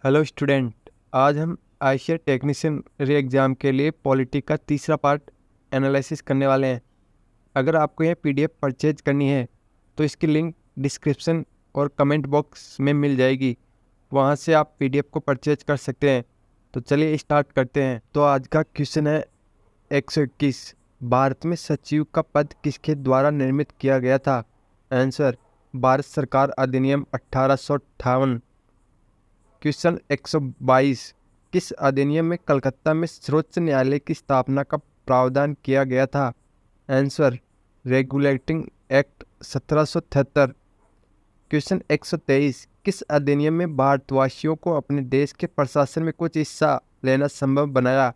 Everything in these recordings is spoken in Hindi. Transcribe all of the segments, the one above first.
Hello student. आज हम आईसीए टेक्नीशियन री एग्ज़ाम के लिए पॉलिटी का तीसरा पार्ट एनालिसिस करने वाले हैं। अगर आपको यह पीडीएफ परचेज करनी है तो इसकी लिंक डिस्क्रिप्शन और कमेंट बॉक्स में मिल जाएगी। वहां से आप पीडीएफ को परचेज कर सकते हैं। तो चलिए स्टार्ट करते हैं। तो आज का क्वेश्चन है 121। भारत में सचिव का पद किसके द्वारा निर्मित किया गया था? आंसर, भारत सरकार अधिनियम 1858। क्वेश्चन 122। किस अधिनियम में कलकत्ता में सर्वोच्च न्यायालय की स्थापना का प्रावधान किया गया था? Answer, regulating act 1773। क्वेश्चन 123। किस अधिनियम में भारतवासियों को अपने देश के प्रशासन में कुछ हिस्सा लेना संभव बनाया?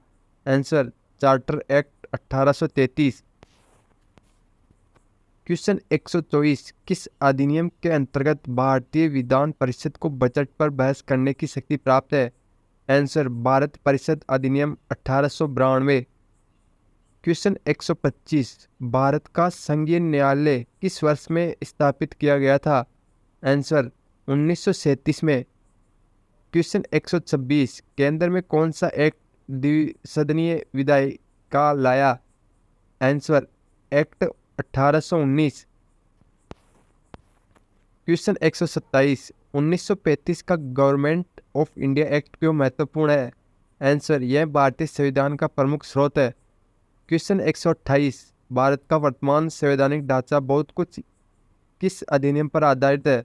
Answer, charter act 1833। क्वेश्चन 124। किस अधिनियम के अंतर्गत भारतीय विधान परिषद को बजट पर बहस करने की शक्ति प्राप्त है? आंसर, भारत परिषद अधिनियम 1892। क्वेश्चन 125। भारत का संघीय न्यायालय किस वर्ष में स्थापित किया गया था? आंसर, 1937 में। क्वेश्चन 126। केंद्र में कौन सा एक्ट द्विसदनीय विधायिका लाया? Answer, act 1819। क्वेश्चन 127। 1935 का गवर्नमेंट ऑफ इंडिया एक्ट क्यों महत्वपूर्ण है? आंसर, यह भारतीय संविधान का प्रमुख स्रोत है। क्वेश्चन 128। भारत का वर्तमान संवैधानिक ढांचा बहुत कुछ किस अधिनियम पर आधारित है?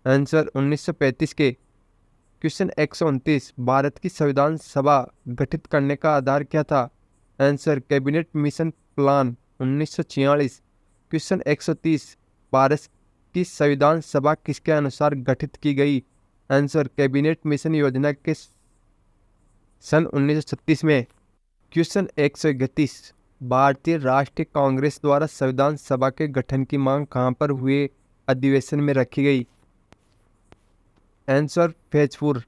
आंसर, 1935 के। क्वेश्चन 129। भारत की संविधान सभा गठित करने का आधार क्या था? Answer, cabinet mission plan 1946। Question 130। Bharat की संविधान सभा किसके अनुसार गठित की गई? आंसर, कैबिनेट मिशन योजना के सन 1936 में। क्वेश्चन 131। भारतीय राष्ट्रीय कांग्रेस द्वारा संविधान सभा के गठन की मांग कहां पर हुए अधिवेशन में रखी गई? Answer, Faizpur.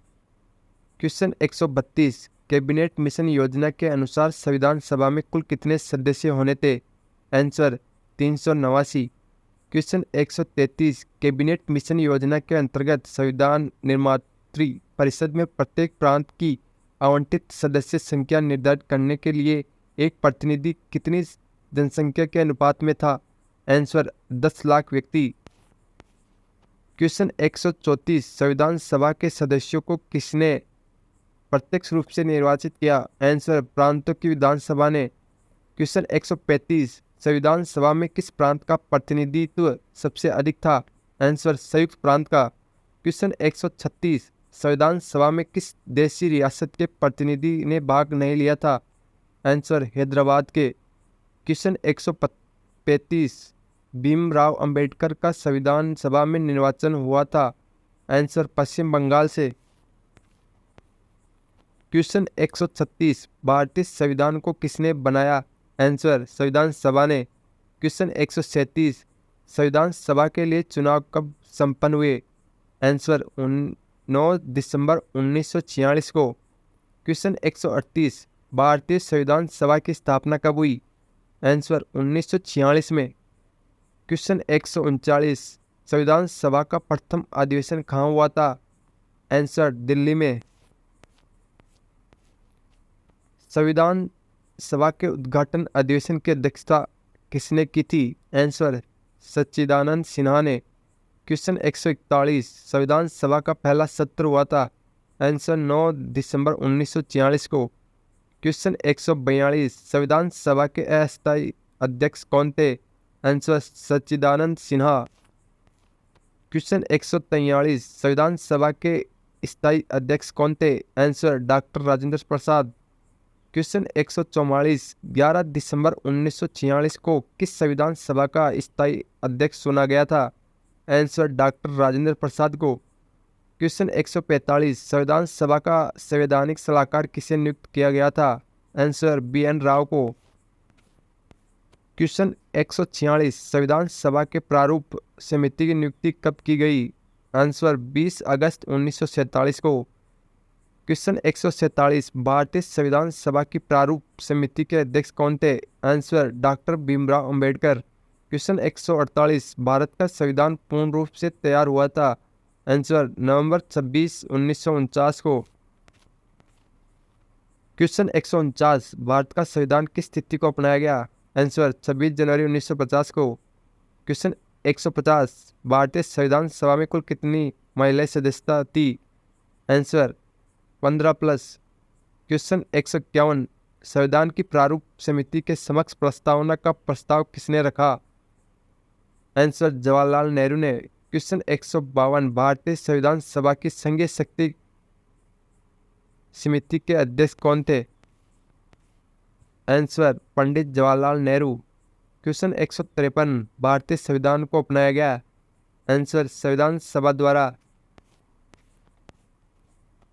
Question 132। Cabinet mission योजना के अनुसार संविधान सभा में कुल कितने सदस्य होने थे? आंसर, 389। क्वेश्चन 133। कैबिनेट मिशन योजना के अंतर्गत संविधान निर्मात्री परिषद में प्रत्येक प्रांत की आवंटित सदस्य संख्या निर्धारित करने के लिए एक प्रतिनिधि कितनी जनसंख्या के अनुपात में था? आंसर, 10 लाख व्यक्ति। क्वेश्चन 134। संविधान सभा के सदस्यों को किसने प्रत्यक्ष रूप से निर्वाचित किया? आंसर, प्रांतों की विधानसभा ने। क्वेश्चन 135। संविधान सभा में किस प्रांत का प्रतिनिधित्व सबसे अधिक था? आंसर, संयुक्त प्रांत का। क्वेश्चन 136। संविधान सभा में किस देशी रियासत के प्रतिनिधि ने भाग नहीं लिया था? आंसर, हैदराबाद के। क्वेश्चन 135। भीमराव अंबेडकर का संविधान सभा में निर्वाचन हुआ था? आंसर, पश्चिम बंगाल से। क्वेश्चन 136। भारतीय संविधान को किसने बनाया? आंसर, संविधान सभा ने। क्वेश्चन 137। संविधान सभा के लिए चुनाव कब संपन्न हुए? आंसर, 9 दिसंबर 1946 को। क्वेश्चन 138। भारतीय संविधान सभा की स्थापना कब हुई? आंसर, 1946 में। क्वेश्चन 139। संविधान सभा का प्रथम अधिवेशन कहाँ हुआ था? आंसर, दिल्ली में। संविधान सभा के उद्घाटन अधिवेशन की अध्यक्षता किसने की थी? आंसर, सच्चिदानंद सिन्हा ने। क्वेश्चन 141। संविधान सभा का पहला सत्र हुआ था? आंसर, 9 दिसंबर 1946 को। क्वेश्चन 142। संविधान सभा के अस्थायी अध्यक्ष कौन थे? आंसर, सच्चिदानंद सिन्हा। क्वेश्चन 143। संविधान सभा के स्थायी अध्यक्ष कौन थे? Answer, doctor Rajendra Prasad. Question 144। 11 दिसंबर 1946 को किस संविधान सभा का स्थायी अध्यक्ष चुना गया था? आंसर, डॉक्टर राजेंद्र प्रसाद को। क्वेश्चन 145। संविधान सभा का संवैधानिक सलाहकार किसे नियुक्त किया गया था? आंसर, BN राव को। क्वेश्चन 146। संविधान सभा के प्रारूप समिति की नियुक्ति कब की गई? आंसर, 20 अगस्त 1947 को। क्वेश्चन 147। भारतीय संविधान सभा की प्रारूप समिति के अध्यक्ष कौन थे? Answer, doctor Bhimrao Ambedkar. Question 148। Bharat का संविधान पूर्ण रूप से तैयार हुआ था? आंसर नवंबर 26 1949 को। क्वेश्चन 149, भारत का संविधान किस तिथि को अपनाया गया? आंसर 26 जनवरी 1950 को। क्वेश्चन 150, भारतीय संविधान सभा में कुल कितनी महिलाएं सदस्यता थी? आंसर 15+। क्वेश्चन 151, संविधान की प्रारूप समिति के समक्ष प्रस्तावना का प्रस्ताव किसने रखा? आंसर जवाहरलाल नेहरू ने। क्वेश्चन 152, भारतीय संविधान सभा की संघीय शक्ति समिति के अध्यक्ष कौन थे? आंसर पंडित जवाहरलाल नेहरू। क्वेश्चन 153, भारतीय संविधान को अपनाया गया? आंसर संविधान सभा द्वारा।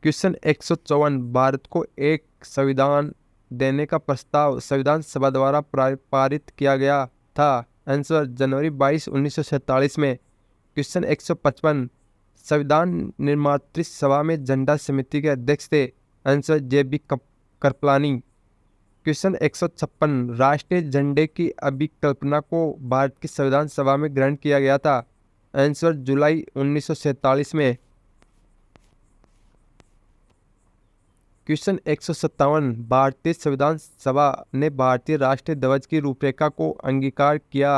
क्वेश्चन 154, भारत को एक संविधान देने का प्रस्ताव संविधान सभा द्वारा पारित किया गया था? आंसर जनवरी 22 1947 में। क्वेश्चन 155, संविधान निर्मात्री सभा में झंडा समिति के अध्यक्ष थे? Answer JB Kripalani. क्वेश्चन 156, राष्ट्रीय झंडे की अभिकल्पना को भारत की संविधान सभा में ग्रहण किया गया था? आंसर जुलाई 1947 में। क्वेश्चन 157, भारतीय संविधान सभा ने भारतीय राष्ट्रीय ध्वज की रूपरेखा को अंगीकार किया?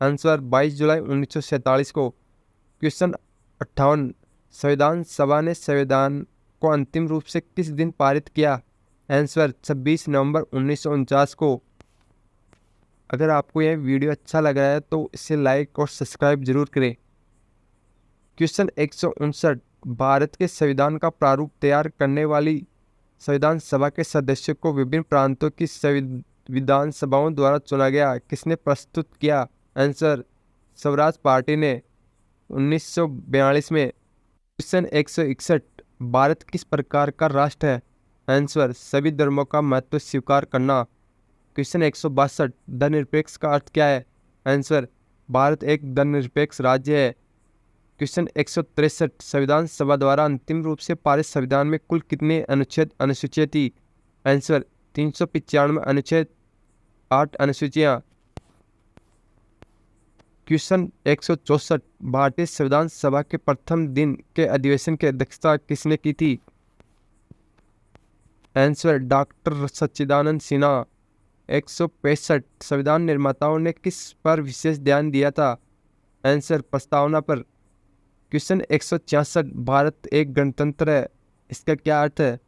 आंसर 22 जुलाई 1947 को। क्वेश्चन 58, संविधान सभा ने संविधान को अंतिम रूप से किस दिन पारित किया? आंसर 26 नवंबर 1949 को। अगर आपको यह वीडियो अच्छा लगा है तो इसे लाइक और सब्सक्राइब जरूर करें। क्वेश्चन 159, भारत के संविधान का प्रारूप तैयार करने वाली संविधान सभा के सदस्यों को विभिन्न प्रांतों की विधान सभाओं द्वारा चुना गया? किसने प्रस्तुत किया? आंसर स्वराज पार्टी ने 1942 में। क्वेश्चन 161, भारत किस प्रकार का राष्ट्र है? आंसर सभी धर्मों का महत्व स्वीकार करना। क्वेश्चन 162, धर्मनिरपेक्ष का अर्थ क्या है? आंसर भारत एक धर्मनिरपेक्ष राज्य है। क्वेश्चन 163, संविधान सभा द्वारा अंतिम रूप से पारित संविधान में कुल कितने अनुसूचियां थी? आंसर 395 अनुच्छेद, 8 अनुसूचियां। क्वेश्चन 164, भारतीय संविधान सभा के प्रथम दिन के अधिवेशन की अध्यक्षता किसने की थी? आंसर डॉक्टर सच्चिदानंद सिन्हा। 165, संविधान निर्माताओं ने किस पर विशेष ध्यान दिया था? आंसर प्रस्तावना पर। क्वेश्चन 166, भारत एक गणतंत्र है, इसका क्या अर्थ है?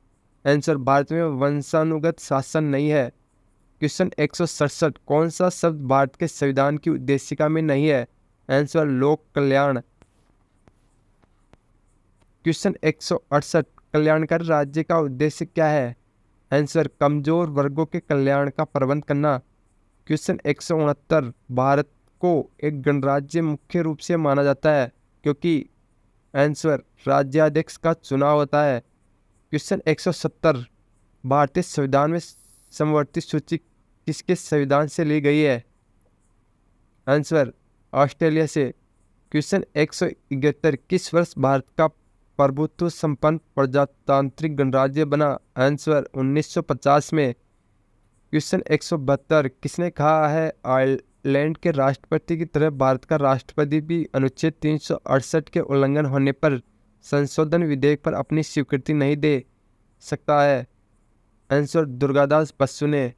आंसर भारत में वंशानुगत शासन नहीं है। क्वेश्चन 167, कौन सा शब्द भारत के संविधान की उद्देशिका में नहीं है? आंसर लोक कल्याण। क्वेश्चन 168, कल्याणकारी राज्य का उद्देश्य क्या है? आंसर कमजोर वर्गों के कल्याण का प्रबंध करना। क्वेश्चन 169, भारत को एक गणराज्य मुख्य रूप से माना जाता है क्योंकि? आंसर राज्याध्यक्ष का चुनाव होता है। क्वेश्चन 170, भारतीय संविधान में समवर्ती सूची किसके संविधान से ली गई है? आंसर ऑस्ट्रेलिया से। क्वेश्चन 171, किस वर्ष भारत का प्रभुत्व संपन्न प्रजातांत्रिक गणराज्य बना? आंसर 1950 में। क्वेश्चन 172, किसने कहा है आयरलैंड के राष्ट्रपति की तरह भारत का राष्ट्रपति भी अनुच्छेद 368 के उल्लंघन होने पर संशोधन विधेयक पर अपनी स्वीकृति नहीं दे सकता है? आंसर दुर्गादास बसु ने।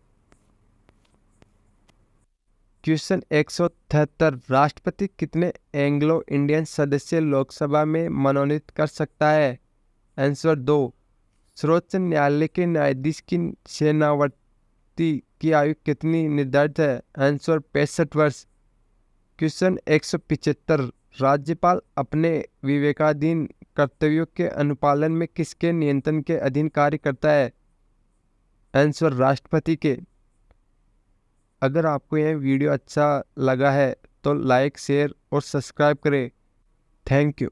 क्वेश्चन 173, राष्ट्रपति कितने एंग्लो इंडियन सदस्य लोकसभा में मनोनीत कर सकता है? आंसर 2। सर्वोच्च न्यायालय के न्यायाधीश की सेवानिवृत्ति की आयु कितनी निर्धारित है? आंसर 65 वर्ष। क्वेश्चन 175, राज्यपाल अपने विवेकाधीन कर्तव्यों के अनुपालन में किसके नियंत्रण के अधीन कार्य करता है? आंसर राष्ट्रपति के। अगर आपको यह वीडियो अच्छा लगा है तो लाइक, शेयर और सब्सक्राइब करें। Thank you.